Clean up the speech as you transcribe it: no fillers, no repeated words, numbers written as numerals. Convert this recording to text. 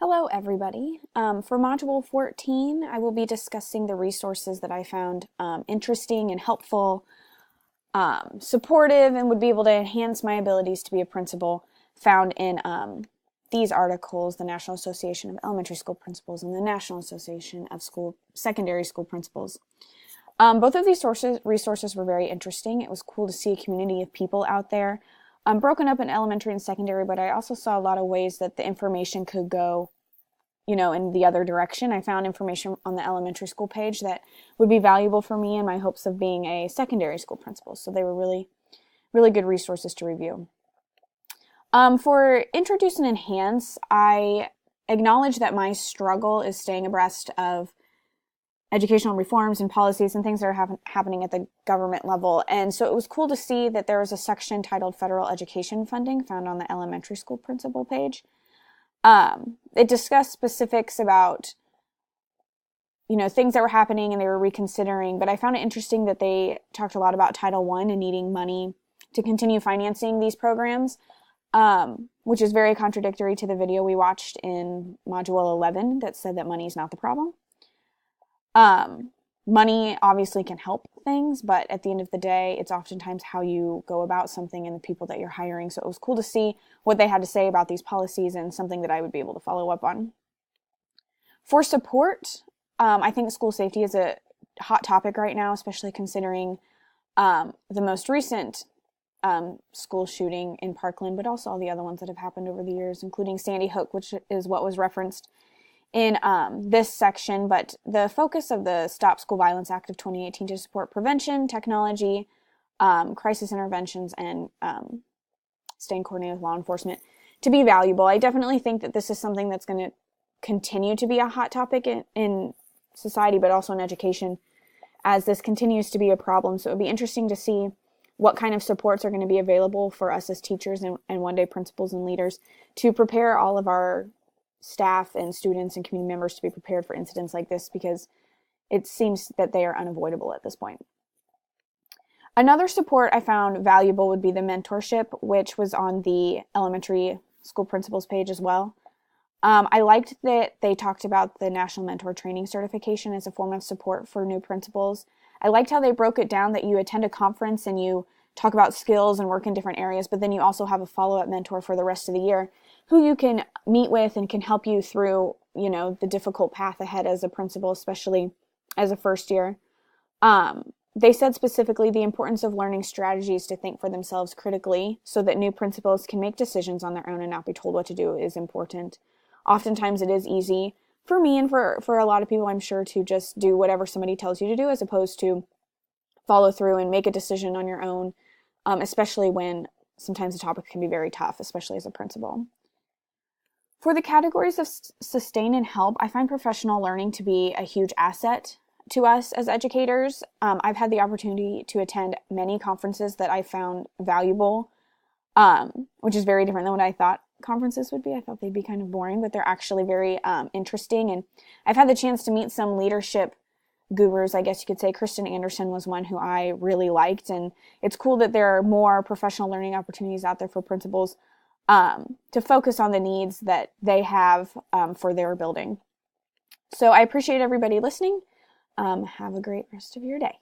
Hello, everybody. For Module 14, I will be discussing the resources that I found interesting and helpful, supportive, and would be able to enhance my abilities to be a principal found in these articles, the National Association of Elementary School Principals and the National Association of Secondary School Principals. Both of these resources were very interesting. It was cool to see a community of people out there broken up in elementary and secondary, but I also saw a lot of ways that the information could go, in the other direction. I found information on the elementary school page that would be valuable for me in my hopes of being a secondary school principal. So they were really, really good resources to review. For Introduce and Enhance, I acknowledge that my struggle is staying abreast of educational reforms and policies and things that are happening at the government level. And so it was cool to see that there was a section titled Federal Education Funding found on the elementary school principal page. It discussed specifics about, things that were happening and they were reconsidering, but I found it interesting that they talked a lot about Title I and needing money to continue financing these programs, which is very contradictory to the video we watched in Module 11 that said that money is not the problem. Money obviously can help things, but at the end of the day, it's oftentimes how you go about something and the people that you're hiring. So it was cool to see what they had to say about these policies and something that I would be able to follow up on. For support, I think school safety is a hot topic right now, especially considering the most recent school shooting in Parkland, but also all the other ones that have happened over the years, including Sandy Hook, which is what was referenced in this section, but the focus of the Stop School Violence Act of 2018 to support prevention, technology, crisis interventions, and staying coordinated with law enforcement to be valuable. I definitely think that this is something that's going to continue to be a hot topic in society, but also in education, as this continues to be a problem. So it would be interesting to see what kind of supports are going to be available for us as teachers and one day principals and leaders to prepare all of our staff and students and community members to be prepared for incidents like this, because it seems that they are unavoidable at this point. Another support I found valuable would be the mentorship, which was on the elementary school principals page as well. I liked that they talked about the National Mentor Training Certification as a form of support for new principals. I liked how they broke it down that you attend a conference and you talk about skills and work in different areas, but then you also have a follow-up mentor for the rest of the year who you can meet with and can help you through, the difficult path ahead as a principal, especially as a first year. They said specifically the importance of learning strategies to think for themselves critically so that new principals can make decisions on their own and not be told what to do is important. Oftentimes it is easy for me and for a lot of people, I'm sure, to just do whatever somebody tells you to do as opposed to follow through and make a decision on your own, especially when sometimes the topic can be very tough, especially as a principal. For the categories of sustain and help, I find professional learning to be a huge asset to us as educators. I've had the opportunity to attend many conferences that I found valuable, which is very different than what I thought conferences would be. I thought they'd be kind of boring, but they're actually very interesting. And I've had the chance to meet some leadership gurus, I guess you could say. Kristen Anderson was one who I really liked, and it's cool that there are more professional learning opportunities out there for principals to focus on the needs that they have for their building. So I appreciate everybody listening. Have a great rest of your day.